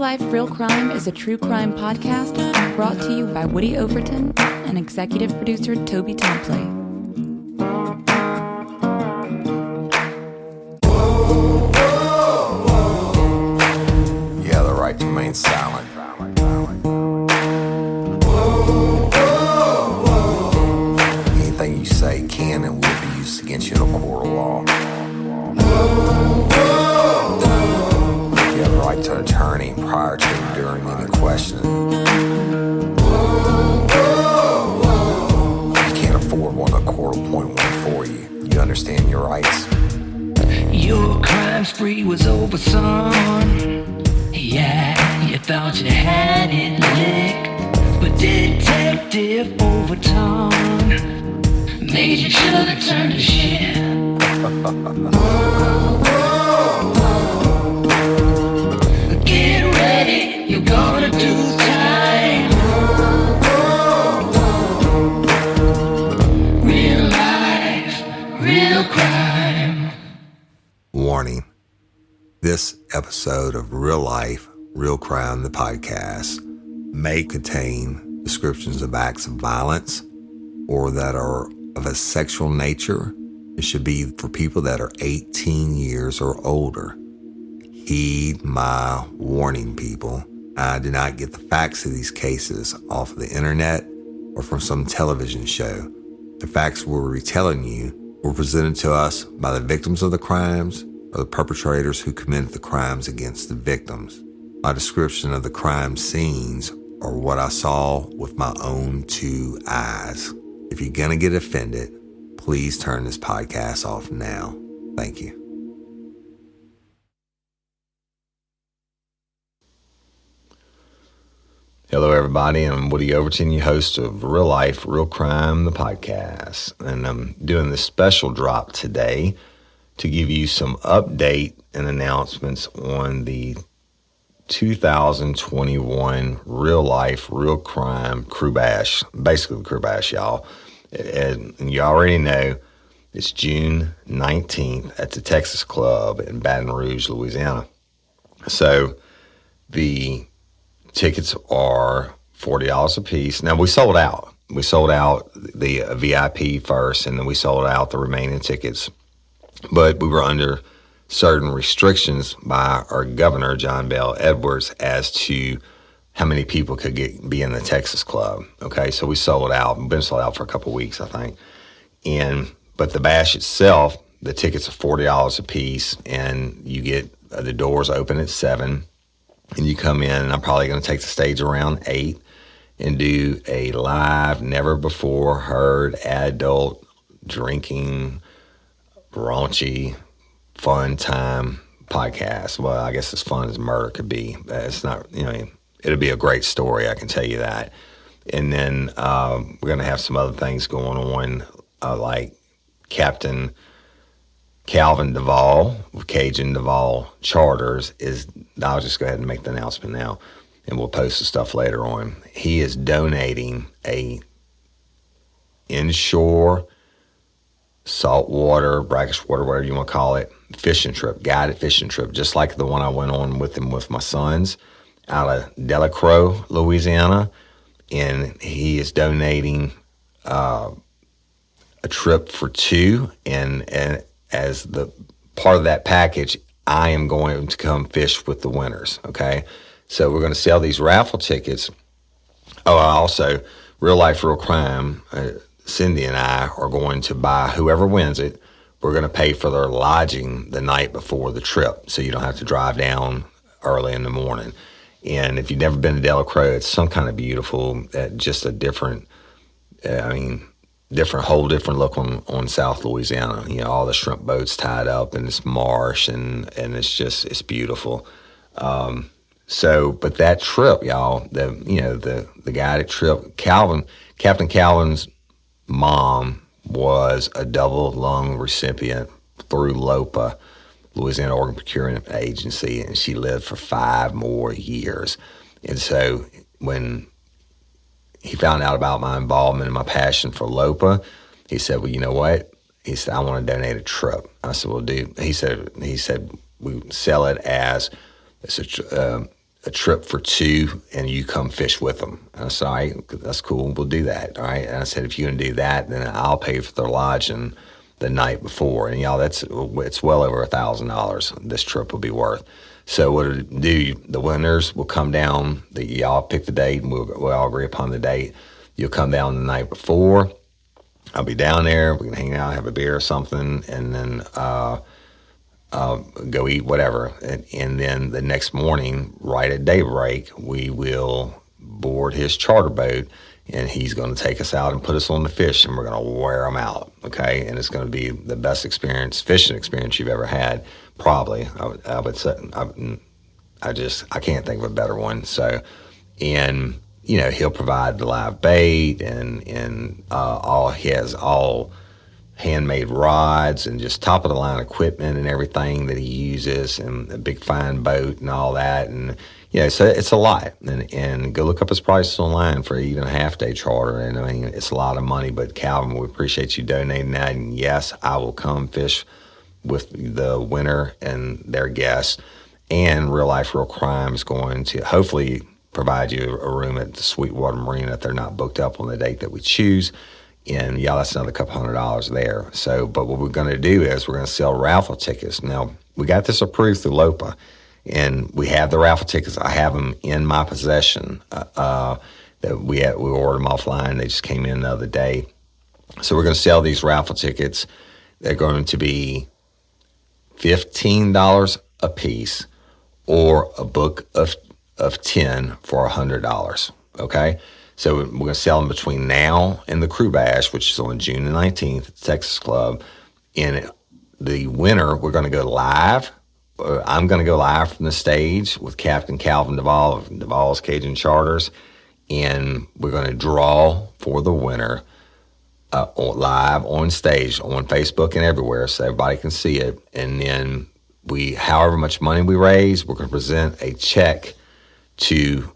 Life, Real Crime is a true crime podcast brought to you by Woody Overton and executive producer Toby Tomplay. You have the right to remain silent. Anything you say can and will be used against you in a court of law. You have the right to an attorney prior to and during any questioning. You can't afford one, the court will appoint one for you. You understand your rights? Your crime spree was over, son. Yeah, you thought you had it licked, but Detective Overton made you should have turned to shit. Get ready, you're gonna do time. Real life, real crime. Warning. This episode of Real Life, Real Crime, the podcast, may contain descriptions of acts of violence or that are of a sexual nature. It should be for people that are 18 years or older. Heed my warning, people. I did not get the facts of these cases off of the internet or from some television show. The facts we're retelling you were presented to us by the victims of the crimes or the perpetrators who committed the crimes against the victims. My description of the crime scenes are what I saw with my own two eyes. If you're gonna get offended, please turn this podcast off now. Thank you. Hello, everybody. I'm Woody Overton, your host of Real Life, Real Crime, the podcast. And I'm doing this special drop today to give you some update and announcements on the 2021 Real Life, Real Crime Crew Bash. Basically, the Crew Bash, y'all. And you already know it's June 19th at the Texas Club in Baton Rouge, Louisiana. So the tickets are $40 a piece. Now, we sold out. We sold out the VIP first, and then we sold out the remaining tickets. But we were under certain restrictions by our governor, John Bell Edwards, as to how many people could be in the Texas Club. Okay, so we sold out. We've been sold out for a couple of weeks, I think. But the bash itself, the tickets are $40 a piece, and you get the doors open at 7, and you come in. And I'm probably going to take the stage around 8 and do a live, never before heard adult drinking, raunchy, fun time podcast. Well, I guess as fun as murder could be. It's not, it'll be a great story, I can tell you that. And then we're going to have some other things going on, like Captain Calvin Duvall with Cajun Duvall Charters I'll just go ahead and make the announcement now, and we'll post the stuff later on. He is donating a inshore, saltwater, brackish water, whatever you want to call it, fishing trip, guided fishing trip, just like the one I went on with him with my sons out of Delacroix, Louisiana. And he is donating a trip for 2, and as the part of that package, I am going to come fish with the winners, okay? So we're going to sell these raffle tickets. Oh, also, Real Life, Real Crime, Cindy and I are going to buy, whoever wins it, we're going to pay for their lodging the night before the trip, so you don't have to drive down early in the morning. And if you've never been to Delacroix, it's some kind of beautiful, just a different, whole different look on South Louisiana. All the shrimp boats tied up in this marsh, and it's beautiful. But that trip, y'all, the guided trip, Captain Calvin's mom was a double lung recipient through LOPA, Louisiana Organ Procurement Agency, and she lived for 5 more years. And so when he found out about my involvement and my passion for LOPA, he said, well, you know what? He said, I want to donate a trip. I said, well, dude, he said, we sell it as it's a trip for two and you come fish with them. And I said, all right, that's cool. We'll do that. All right. And I said, if you can do that, then I'll pay for their lodging the night before. And y'all, it's well over $1,000 this trip will be worth. So what it'll do, the winners will come down, y'all pick the date and we'll all agree upon the date. You'll come down the night before. I'll be down there. We can hang out, have a beer or something, and then go eat whatever. And then the next morning, right at daybreak, we will board his charter boat, and he's going to take us out and put us on the fish, and we're going to wear them out, okay? And it's going to be the best fishing experience you've ever had, probably. I would say, I can't think of a better one. So, and he'll provide the live bait and he has all handmade rods and just top of the line equipment and everything that he uses, and a big fine boat and all that. And so it's a lot. And go look up his prices online for even a half-day charter. And I mean, it's a lot of money. But Calvin, we appreciate you donating that. And yes, I will come fish with the winner and their guests. And Real Life, Real Crime is going to hopefully provide you a room at the Sweetwater Marina if they're not booked up on the date that we choose. And that's another couple $100 there. So, but what we're going to do is we're going to sell raffle tickets. Now, we got this approved through LOPA, and we have the raffle tickets. I have them in my possession. That we ordered them offline. They just came in the other day. So we're going to sell these raffle tickets. They're going to be $15 a piece, or a book of 10 for $100. Okay. So we're going to sell them between now and the Crew Bash, which is on June the 19th at the Texas Club. And the winner, we're going to go live. I'm going to go live from the stage with Captain Calvin Duvall of Duvall's Cajun Charters. And we're going to draw for the winner live on stage on Facebook and everywhere so everybody can see it. And then however much money we raise, we're going to present a check to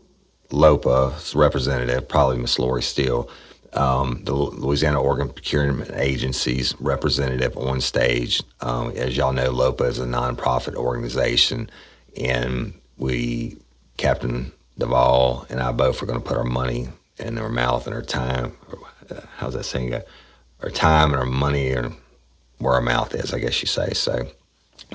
LOPA's representative, probably Miss Lori Steele, the Louisiana Organ Procurement Agency's representative on stage. As y'all know, LOPA is a nonprofit organization, and Captain Duvall and I both are going to put our money in our mouth and our time. How's that saying go? Our time and our money are where our mouth is, I guess you say. So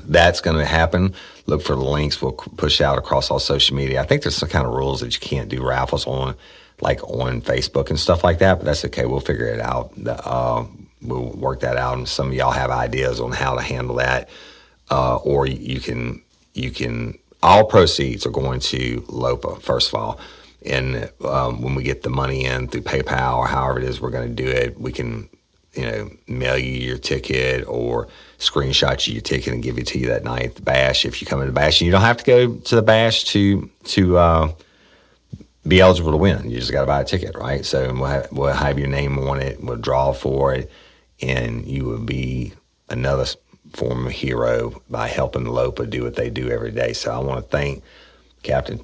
that's going to happen. Look for the links. We'll push out across all social media. I think there's some kind of rules that you can't do raffles on Facebook and stuff like that, but that's okay. We'll figure it out. We'll work that out. And some of y'all have ideas on how to handle that. Or you can, all proceeds are going to LOPA, first of all. And when we get the money in through PayPal or however it is we're going to do it, we can, mail you your ticket or screenshot you your ticket and give it to you that night at the bash. If you come to the bash, you don't have to go to the bash to be eligible to win. You just got to buy a ticket, right? So we'll have your name on it. We'll draw for it, and you will be another form of hero by helping LOPA do what they do every day. So I want to thank Captain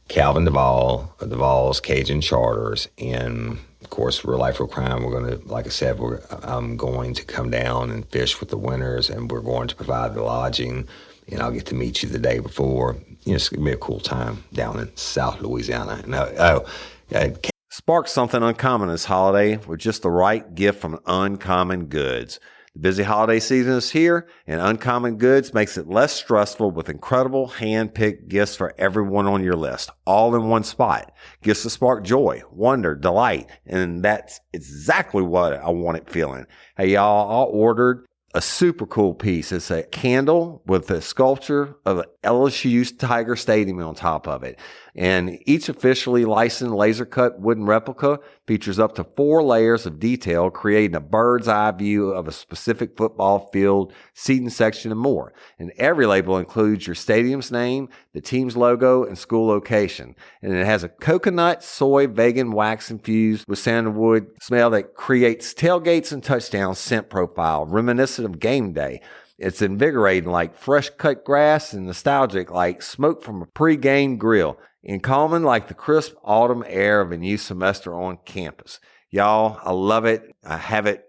Calvin Duvall of Duvall's Cajun Charters, and of course, Real Life, Real Crime. We're going to, like I said, I'm going to come down and fish with the winners, and we're going to provide the lodging, and I'll get to meet you the day before. It's going to be a cool time down in South Louisiana. Spark something uncommon this holiday with just the right gift from Uncommon Goods. The busy holiday season is here, and Uncommon Goods makes it less stressful with incredible hand-picked gifts for everyone on your list, all in one spot. Gifts that spark joy, wonder, delight, and that's exactly what I wanted feeling. Hey, y'all, I ordered a super cool piece. It's a candle with a sculpture of LSU's Tiger Stadium on top of it. And each officially licensed laser-cut wooden replica features up to 4 layers of detail, creating a bird's eye view of a specific football field, seating section, and more. And every label includes your stadium's name, the team's logo, and school location. And it has a coconut, soy, vegan wax infused with sandalwood smell that creates tailgates and touchdown scent profile, reminiscent of game day. It's invigorating like fresh cut grass and nostalgic like smoke from a pre-game grill, and calming like the crisp autumn air of a new semester on campus. Y'all, I love it. I have it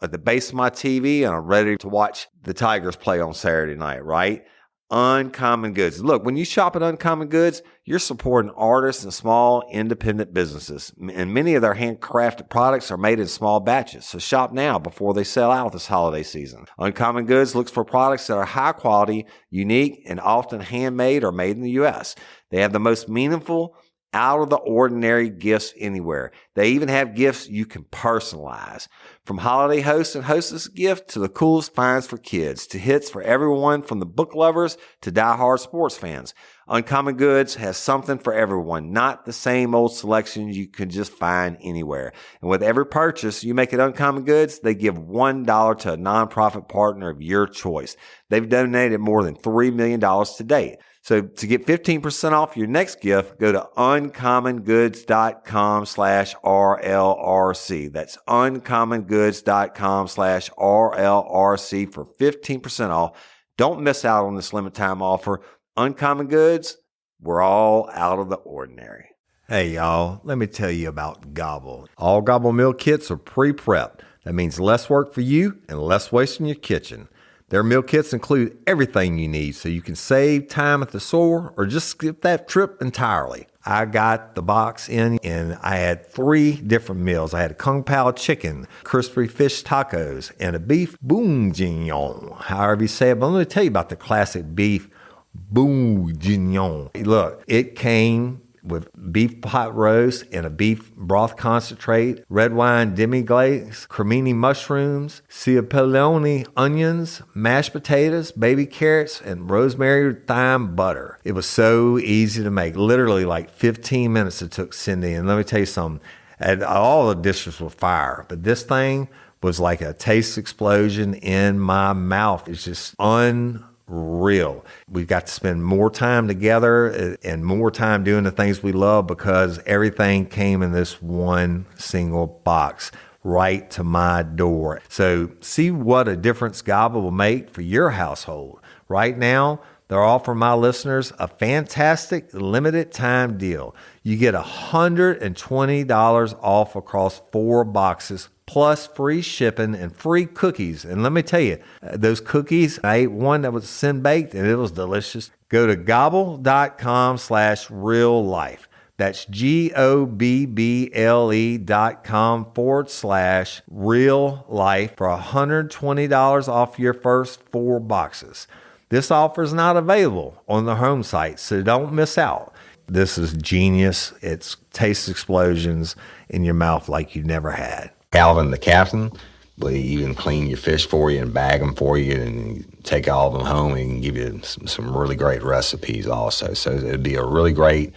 at the base of my TV, and I'm ready to watch the Tigers play on Saturday night, right? Uncommon Goods. Look, when you shop at Uncommon Goods, you're supporting artists and small independent businesses. And many of their handcrafted products are made in small batches. So shop now before they sell out this holiday season. Uncommon Goods looks for products that are high quality, unique, and often handmade or made in the U.S. They have the most meaningful, out of the ordinary gifts anywhere. They even have gifts you can personalize. From holiday hosts and hostess gifts to the coolest finds for kids, to hits for everyone from the book lovers to diehard sports fans. Uncommon Goods has something for everyone, not the same old selections you can just find anywhere. And with every purchase you make at Uncommon Goods, they give $1 to a nonprofit partner of your choice. They've donated more than $3 million to date. So to get 15% off your next gift, go to uncommongoods.com/RLRC. That's uncommongoods.com/RLRC for 15% off. Don't miss out on this limited time offer. Uncommon Goods, we're all out of the ordinary. Hey y'all, let me tell you about Gobble. All Gobble meal kits are pre-prepped. That means less work for you and less waste in your kitchen. Their meal kits include everything you need so you can save time at the store or just skip that trip entirely. I got the box in and I had 3 different meals. I had a Kung Pao chicken, crispy fish tacos, and a beef bourguignon, however you say it. But let me tell you about the classic beef bourguignon. Look, it came with beef pot roast and a beef broth concentrate, red wine demi-glaze, cremini mushrooms, cipollone onions, mashed potatoes, baby carrots, and rosemary thyme butter. It was so easy to make. Literally like 15 minutes it took Cindy. And let me tell you something, and all the dishes were fire, but this thing was like a taste explosion in my mouth. It's just unreal. We got to spend more time together and more time doing the things we love because everything came in this one single box right to my door. So see what a difference Gobble will make for your household. Right now, they're offering my listeners a fantastic limited time deal. You get $120 off across 4 boxes plus free shipping and free cookies. And let me tell you, those cookies, I ate one that was sin baked and it was delicious. Go to gobble.com/real life. That's GOBBLE.com/real life for $120 off your first 4 boxes. This offer is not available on the home site, so don't miss out. This is genius. It's taste explosions in your mouth like you never had. Calvin, the captain, will even clean your fish for you and bag them for you and take all of them home and give you some really great recipes also. So it'd be a really great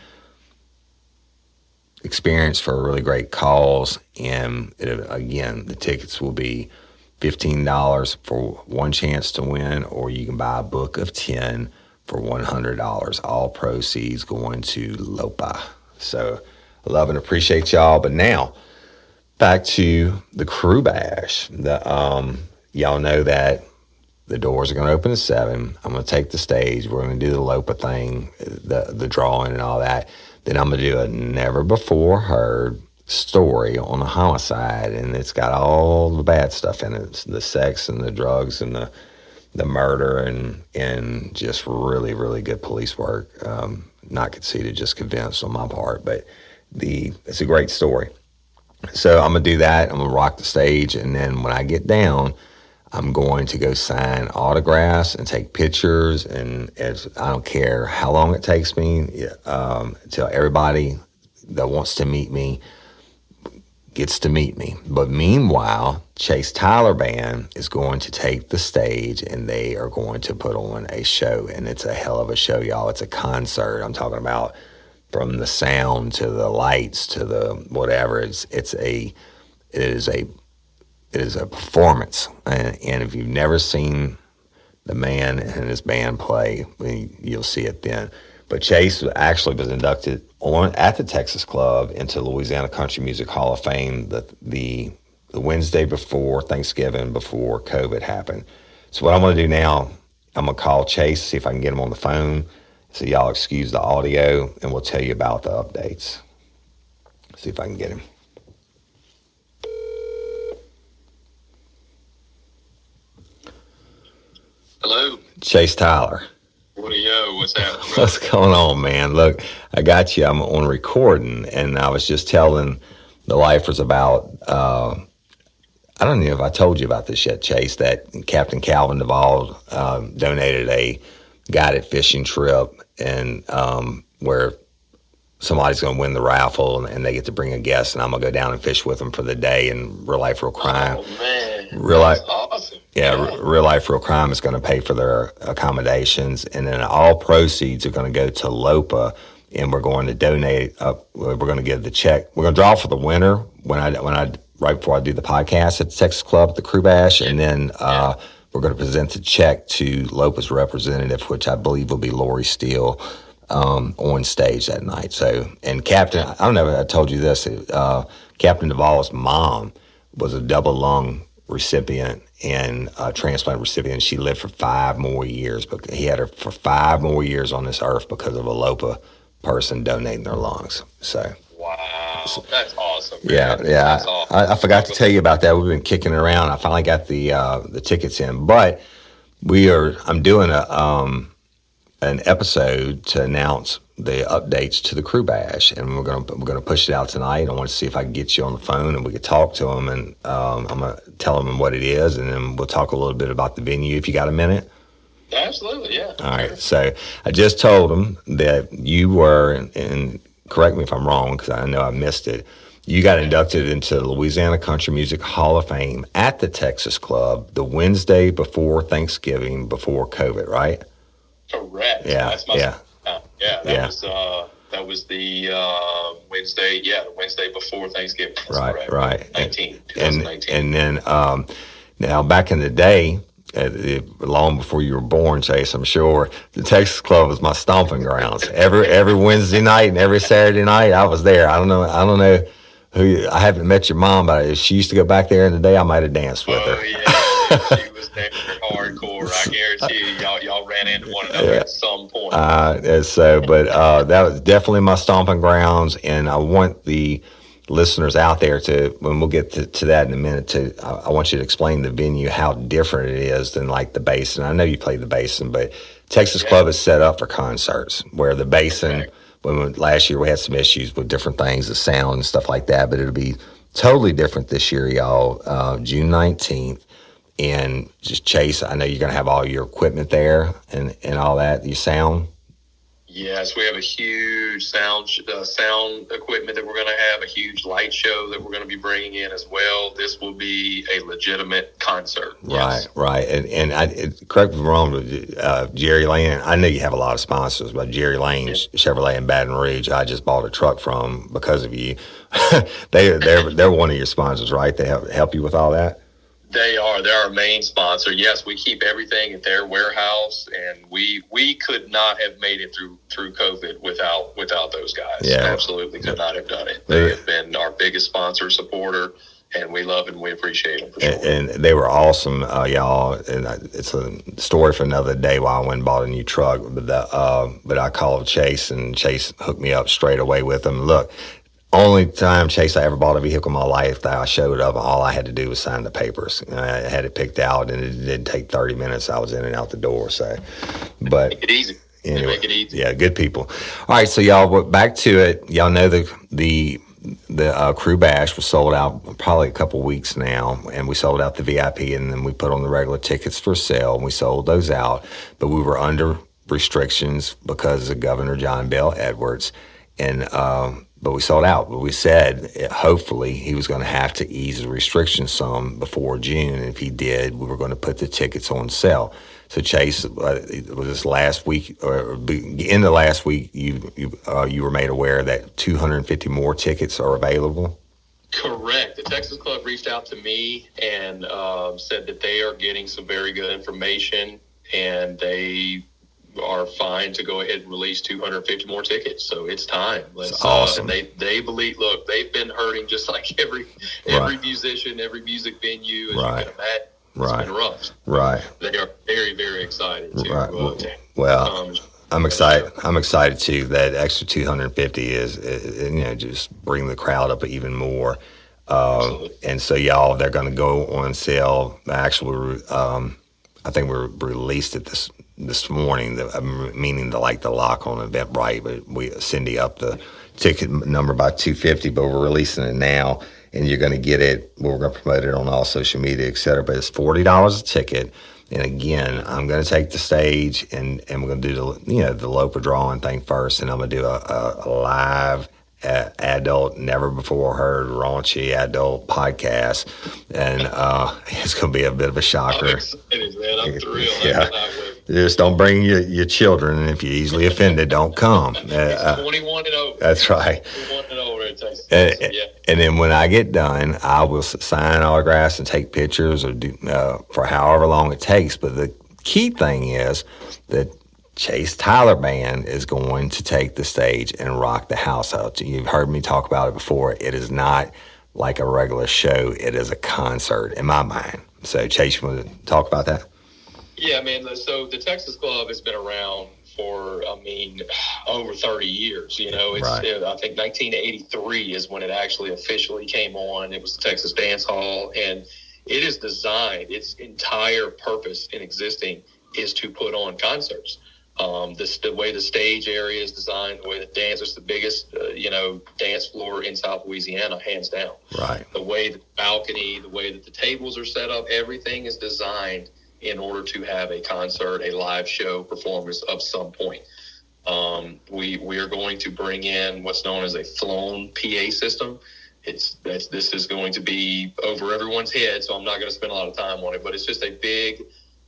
experience for a really great cause. And again, the tickets will be $15 for one chance to win, or you can buy a book of 10 for $100. All proceeds going to LOPA. So I love and appreciate y'all. But now, back to the Crew Bash. Y'all know that the doors are going to open at 7. I'm going to take the stage. We're going to do the LOPA thing, the drawing and all that. Then I'm going to do a never-before-heard story on a homicide, and it's got all the bad stuff in it. It's the sex and the drugs and the murder and just really, really good police work. Not conceited, just convinced on my part, but it's a great story. So I'm going to do that. I'm going to rock the stage. And then when I get down, I'm going to go sign autographs and take pictures. And I don't care how long it takes me, until everybody that wants to meet me gets to meet me. But meanwhile, Chase Tyler Band is going to take the stage and they are going to put on a show. And it's a hell of a show, y'all. It's a concert. I'm talking about from the sound to the lights to the whatever. It is a performance. And if you've never seen the man and his band play, you'll see it then. But Chase actually was inducted at the Texas Club into Louisiana Country Music Hall of Fame the Wednesday before Thanksgiving, before COVID happened. So what I'm going to do now, I'm going to call Chase, see if I can get him on the phone. So y'all excuse the audio, and we'll tell you about the updates. See if I can get him. Hello. Chase Tyler. What's happening, bro? What's going on, man? Look, I got you. I'm on recording, and I was just telling the lifers about. I don't know if I told you about this yet, Chase. That Captain Calvin Duvall donated a guided fishing trip, and where somebody's going to win the raffle, and they get to bring a guest, and I'm going to go down and fish with them for the day. And Real Life Real Crime. Oh man, Real Life. awesome. Yeah, Real Life Real Crime is going to pay for their accommodations, and then all proceeds are going to go to LOPA, and we're going to donate. We're going to give the check. We're going to draw for the winner when I right before I do the podcast at the Texas Club at the Crew Bash, and then we're going to present the check to LOPA's representative, which I believe will be Lori Steele, on stage that night. So, and Captain, I don't know if I told you this, Captain Duvall's mom was a double lung recipient and transplant recipient. She lived for 5 more years, but he had her for 5 more years on this earth because of a LOPA person donating their lungs. So Wow, that's awesome. yeah, Man. yeah. That's awesome. I forgot to tell you about that. We've been kicking it around. I finally got the tickets in, but I'm doing an episode to announce the updates to the Crew Bash, and we're gonna push it out tonight. I want to see if I can get you on the phone and we could talk to them, and I'm gonna tell them what it is, and then we'll talk a little bit about the venue if you got a minute. Absolutely, yeah. All right. So I just told them that you were, and correct me if I'm wrong because I know I missed it. You got inducted into the Louisiana Country Music Hall of Fame at the Texas Club the Wednesday before Thanksgiving, before COVID, right? Correct. Yeah, That's my yeah. That was the Wednesday. Yeah, the Wednesday before Thanksgiving. That's Right, correct. right. 2019. And then now back in the day, long before you were born, Chase, I'm sure the Texas Club was my stomping grounds. Every Wednesday night and every Saturday night, I was there. I don't know who. I haven't met your mom, but if she used to go back there in the day, I might have danced with her. Oh yeah, she was there hardcore. I guarantee you, y'all ran into one another at some point. That was definitely my stomping grounds, and I want the listeners out there to, when we'll get to that in a minute, I want you to explain the venue, how different it is than like the Basin. I know you played the Basin, but Texas Club is set up for concerts, where the Basin, Okay. Last year we had some issues with different things, the sound and stuff like that, but it'll be totally different this year, y'all. June 19th. And just Chase, I know you're going to have all your equipment there and all that, your sound. Yes, we have a huge sound equipment that we're going to have, a huge light show that we're going to be bringing in as well. This will be a legitimate concert. Yes. Right. And correct me if I'm wrong, but Jerry Lane, I know you have a lot of sponsors, but Jerry Lane Chevrolet in Baton Rouge, I just bought a truck from because of you. They're one of your sponsors, right? They help you with all that? They're our main sponsor. Yes, we keep everything at their warehouse, and we could not have made it through COVID without those guys. Yeah. Absolutely could not have done it. They have been our biggest sponsor, supporter, and we love and we appreciate them for sure. And they were awesome, y'all. And it's a story for another day why I went and bought a new truck. But I called Chase, and Chase hooked me up straight away with them. Look, only time, Chase, I ever bought a vehicle in my life that I showed up, all I had to do was sign the papers. I had it picked out, and it didn't take 30 minutes. I was in and out the door. So, but Make it easy. anyway, They make it easy. yeah, good people. All right, so y'all, back to it. Y'all know the Crew Bash was sold out probably a couple weeks now, and we sold out the VIP, and then we put on the regular tickets for sale, and we sold those out. But we were under restrictions because of Governor John Bell Edwards, and but we sold out. But we said hopefully he was going to have to ease the restrictions some before June, and if he did, we were going to put the tickets on sale. So Chase, it was this last week, or in the last week, you were made aware that 250 more tickets are available. Correct. The Texas Club reached out to me and said that they are getting some very good information, and they are fine to go ahead and release 250 more tickets. So it's time. That's awesome. And they believe. Look, they've been hurting just like every musician, every music venue. As Right. you can imagine, it's been rough. Right. They are very, very excited to. Well, I'm excited. I'm excited too. That extra 250 is, just bring the crowd up even more. And so they're going to go on sale. Actually, I think we released it this morning, meaning the lock on Eventbrite, but Cindy upped the ticket number by $250, but we're releasing it now, and you're going to get it. We're going to promote it on all social media, et cetera. But it's $40 a ticket. And again, I'm going to take the stage, and we're going to do the Loper drawing thing first, and I'm going to do a live adult, never before heard, raunchy adult podcast, and it's going to be a bit of a shocker. I'm excited, man. I'm thrilled. Yeah. Just don't bring your children, and if you're easily offended, don't come. It's 21 and over. That's right. 21 and over in Texas. And then when I get done, I will sign autographs and take pictures or do for however long it takes. But the key thing is that Chase Tyler Band is going to take the stage and rock the house out. You've heard me talk about it before. It is not like a regular show. It is a concert in my mind. So Chase, you want to talk about that? Yeah, man. So the Texas Club has been around for, over 30 years. Right. I think 1983 is when it actually officially came on. It was the Texas Dance Hall, and it is designed, its entire purpose in existing is to put on concerts. The way the stage area is designed, the way the dance, it's the biggest, dance floor in South Louisiana, hands down. Right. The way the balcony, the way that the tables are set up, everything is designed in order to have a concert, a live show performance of some point. We are going to bring in what's known as a flown PA system. This is going to be over everyone's head, so I'm not going to spend a lot of time on it, but it's just a big,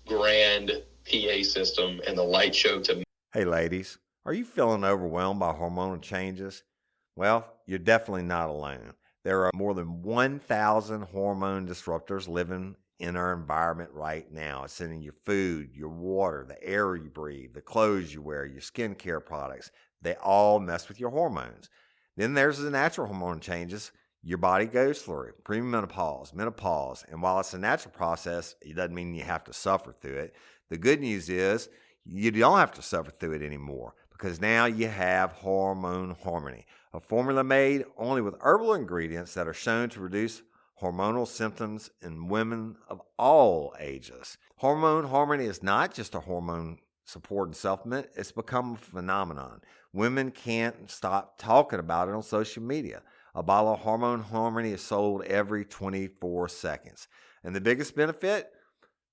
grand PA system and the light show to. Hey ladies, are you feeling overwhelmed by hormonal changes? Well, you're definitely not alone. There are more than 1,000 hormone disruptors living in our environment right now. It's in your food, your water, the air you breathe, the clothes you wear, your skincare products. They all mess with your hormones. Then there's the natural hormone changes your body goes through, premenopause, menopause. And while it's a natural process, it doesn't mean you have to suffer through it. The good news is you don't have to suffer through it anymore, because now you have Hormone Harmony, a formula made only with herbal ingredients that are shown to reduce hormonal symptoms in women of all ages. Hormone Harmony is not just a hormone support and supplement. It's become a phenomenon. Women can't stop talking about it on social media. A bottle of Hormone Harmony is sold every 24 seconds. And the biggest benefit?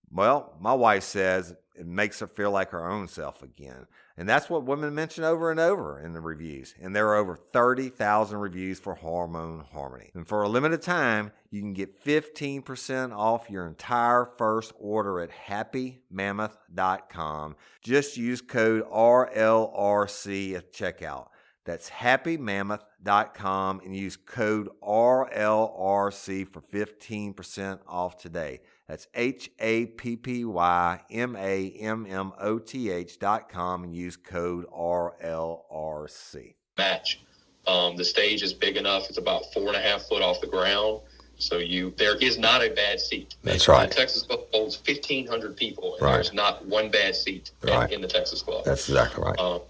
Well, my wife says it makes her feel like her own self again. And that's what women mention over and over in the reviews. And there are over 30,000 reviews for Hormone Harmony. And for a limited time, you can get 15% off your entire first order at happymammoth.com. Just use code RLRC at checkout. That's happymammoth.com and use code RLRC for 15% off today. That's happymammoth.com and use code RLRC. Match. The stage is big enough. It's about 4.5 foot off the ground. So there is not a bad seat. That's right. The Texas Club holds 1,500 people, and right. There's not one bad seat in the Texas Club. That's exactly right.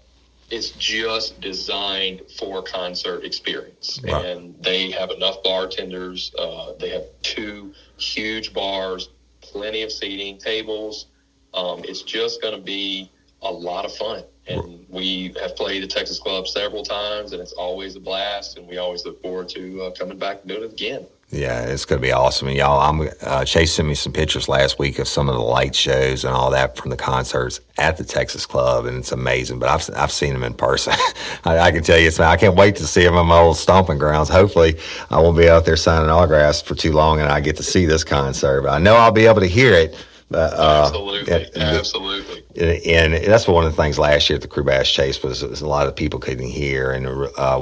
It's just designed for concert experience. Right. And they have enough bartenders. They have 2 huge bars, plenty of seating, tables. It's just going to be a lot of fun. And we have played the Texas Club several times, and it's always a blast. And we always look forward to coming back and doing it again. Yeah, it's going to be awesome. And y'all, Chase sent me some pictures last week of some of the light shows and all that from the concerts at the Texas Club, and it's amazing. But I've seen them in person. I can tell you, I can't wait to see them in my old stomping grounds. Hopefully, I won't be out there signing autographs for too long, and I get to see this concert. But I know I'll be able to hear it. Absolutely. And that's one of the things last year at the Crew Bash Chase was a lot of people couldn't hear and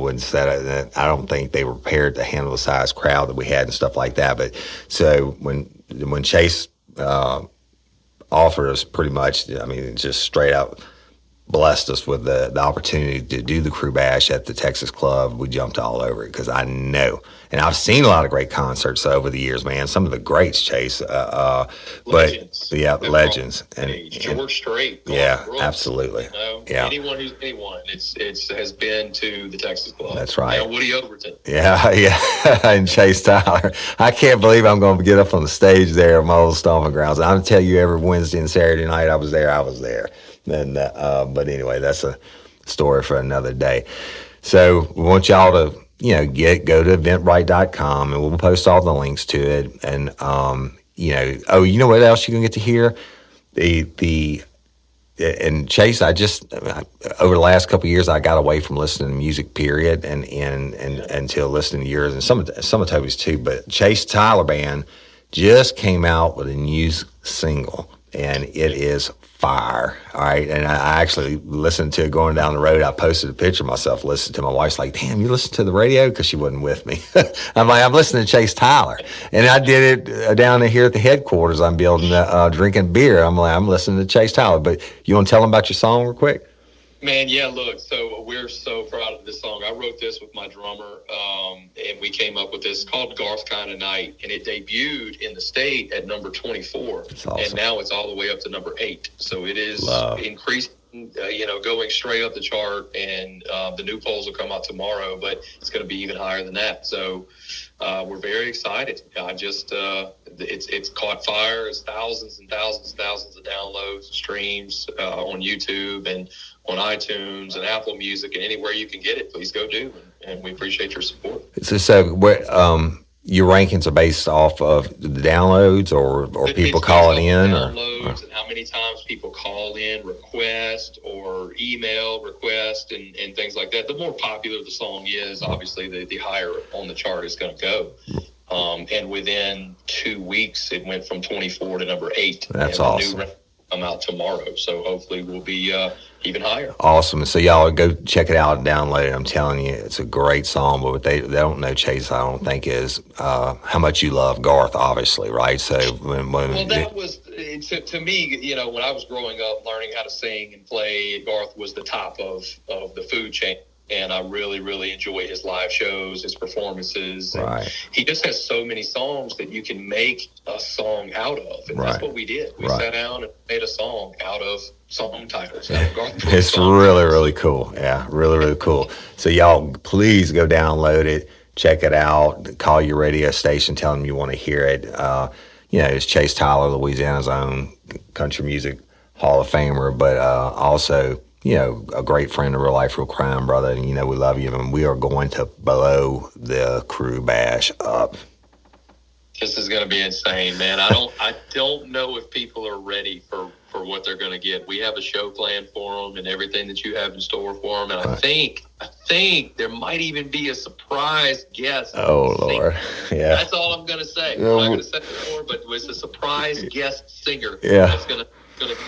wouldn't set it. I don't think they were prepared to handle the size crowd that we had and stuff like that. But so when Chase offered us pretty much, just straight out blessed us with the opportunity to do the Crew Bash at the Texas Club, we jumped all over it because I know, and I've seen a lot of great concerts over the years, man. Some of the greats, Chase, Legends. but yeah, legends and George Strait. Yeah, Brooks, absolutely. Yeah. Anyone who's anyone, it has been to the Texas Club. That's right. Woody Overton. Yeah, and Chase Tyler. I can't believe I'm going to get up on the stage there at my old stomping grounds. I'm telling you, every Wednesday and Saturday night I was there. And but anyway, that's a story for another day. So we want y'all to go to eventbrite.com, and we'll post all the links to it. And you know what else you can get to hear? And Chase, I just over the last couple of years, I got away from listening to music, period, and until listening to yours and some of Toby's too. But Chase Tyler Band just came out with a new single, and it is fire. All right, and I actually listened to it going down the road. I posted a picture of myself listening to. My wife's like, "Damn, you listen to the radio?" Because she wasn't with me. I'm like, I'm listening to Chase Tyler, and I did it down here at the headquarters. I'm building, drinking beer. I'm like, I'm listening to Chase Tyler. But you want to tell them about your song real quick? Man, yeah, look, so we're so proud of this song. I wrote this with my drummer, and we came up with this called Garth Kind of Night, and it debuted in the state at number 24, awesome. And now it's all the way up to number 8. So it is increasing, going straight up the chart, and the new polls will come out tomorrow, but it's going to be even higher than that. So we're very excited. I just, it's caught fire. It's thousands and thousands and thousands of downloads, streams on YouTube and on iTunes and Apple Music, and anywhere you can get it, please go do. And we appreciate your support. So your rankings are based off of the downloads or people calling in? Downloads and how many times people call in, request, or email request, and things like that. The more popular the song is, obviously, the higher on the chart it's going to go. And within 2 weeks, it went from 24 to number 8. That's and awesome. The new come out tomorrow, so hopefully we'll be even higher. Awesome. So y'all go check it out and download it. I'm telling you, it's a great song. But what they don't know, Chase, I don't think, is how much you love Garth, obviously, right? So that was to me, when I was growing up, learning how to sing and play, Garth was the top of the food chain. And I really, really enjoy his live shows, his performances. Right. He just has so many songs that you can make a song out of. And that's what we did. We sat down and made a song out of song titles. It's really, really cool. Yeah, really, really cool. So y'all, please go download it, check it out, call your radio station, tell them you want to hear it. It's Chase Tyler, Louisiana's own country music Hall of Famer, but also a great friend of Real Life, Real Crime, brother. And, we love you. And we are going to blow the Crew Bash up. This is going to be insane, man. I don't know if people are ready for what they're going to get. We have a show planned for them and everything that you have in store for them. And I think there might even be a surprise guest. Oh, Lord. Yeah. That's all I'm going to say. I'm not going to say more, but it's a surprise guest singer. Yeah. That's going to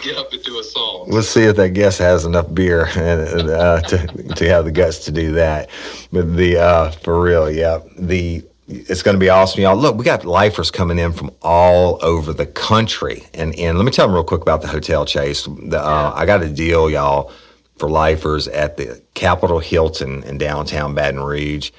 get up and do a song. We'll see if that guest has enough beer and to have the guts to do that. But for real, yeah, it's going to be awesome, y'all. Look, we got lifers coming in from all over the country, and let me tell them real quick about the hotel, Chase. I got a deal, y'all, for lifers at the HIlton in downtown Baton Rouge.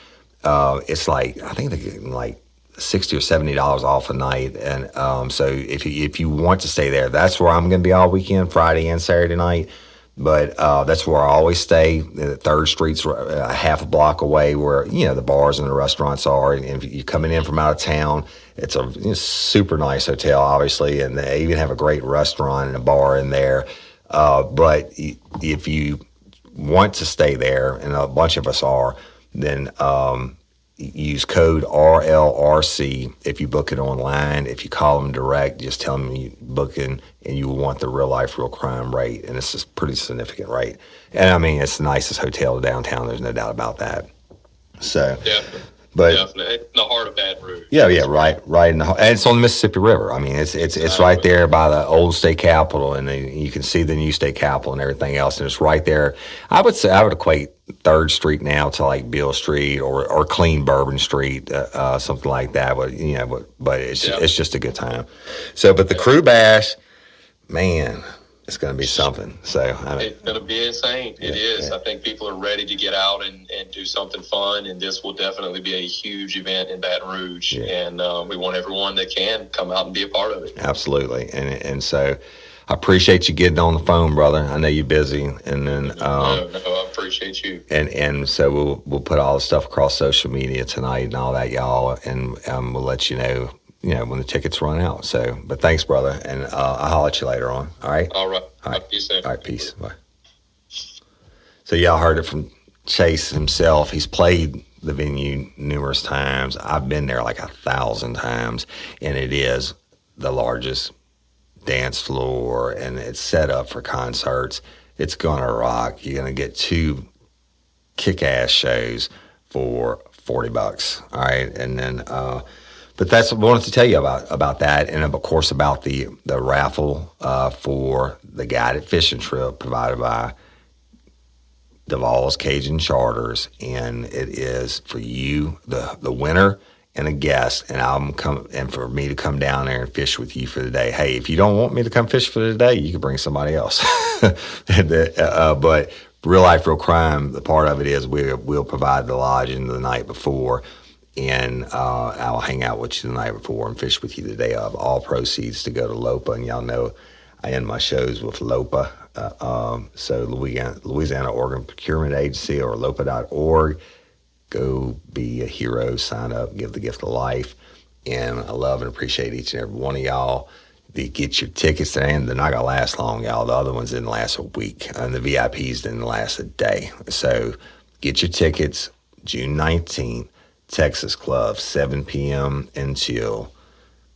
It's I think they're getting $60 or $70 off a night, and so if you want to stay there, that's where I'm going to be all weekend, Friday and Saturday night. But that's where I always stay. The 3rd Street's a half a block away, where the bars and the restaurants are. And if you're coming in from out of town, it's a super nice hotel, obviously, and they even have a great restaurant and a bar in there. But if you want to stay there, and a bunch of us are, then use code RLRC if you book it online. If you call them direct, just tell them you booking and you want the Real Life, Real Crime rate, and it's a pretty significant rate. And I mean, it's the nicest hotel downtown. There's no doubt about that. So, definitely. But definitely in the heart of Baton Rouge. Yeah, right in the and it's on the Mississippi River. I mean, it's right there by the old state capitol, and you can see the new state capitol and everything else, and it's right there. I would equate 3rd Street now to Beale Street or clean Bourbon Street, something like that. But it's just a good time. So, but the Crew Bash, man, it's going to be something. So it's going to be insane. It is. I think people are ready to get out and do something fun, and this will definitely be a huge event in Baton Rouge. Yeah. And we want everyone that can come out and be a part of it. Absolutely. And so I appreciate you getting on the phone, brother. I know you're busy, and then no, I appreciate you. And so we'll put all the stuff across social media tonight and all that, y'all, and we'll let you know when the tickets run out. So, but thanks, brother, and I'll holler at you later on. All right. All right. All right. Talk to you soon. All right. Peace. Bye. So y'all heard it from Chase himself. He's played the venue numerous times. I've been there like 1,000 times, and it is the largest dance floor, and it's set up for concerts. It's gonna rock. You're gonna get 2 kick-ass shows for $40. All right, and then but that's what I wanted to tell you about that, and of course about the raffle for the guided fishing trip provided by Duvall's Cajun Charters, and it is for you, the winner, and a guest, and for me to come down there and fish with you for the day. Hey, if you don't want me to come fish for the day, you can bring somebody else. But Real Life, Real Crime, the part of it is we'll provide the lodging the night before, and I'll hang out with you the night before and fish with you the day of. All proceeds to go to LOPA, and y'all know I end my shows with LOPA. So Louisiana Organ Procurement Agency, or LOPA.org. Go be a hero, sign up, give the gift of life. And I love and appreciate each and every one of y'all. Get your tickets, and they're not going to last long, y'all. The other ones didn't last a week, and the VIPs didn't last a day. So get your tickets, June 19th, Texas Club, 7 p.m. until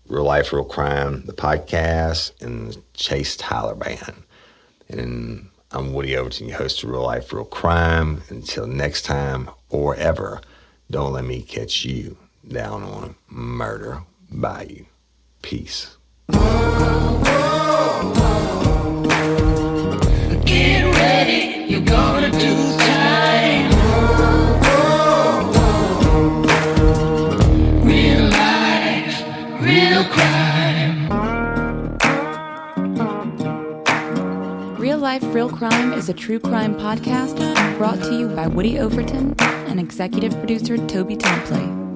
Real Life, Real Crime, the podcast, and the Chase Tyler Band. And I'm Woody Overton, your host of Real Life, Real Crime. Until next time or ever, don't let me catch you down on Murder Bayou. Peace. Get ready, you're gonna do time. Real life, real crime. Real Life, Real Crime is a true crime podcast brought to you by Woody Overton and executive producer Toby Templey.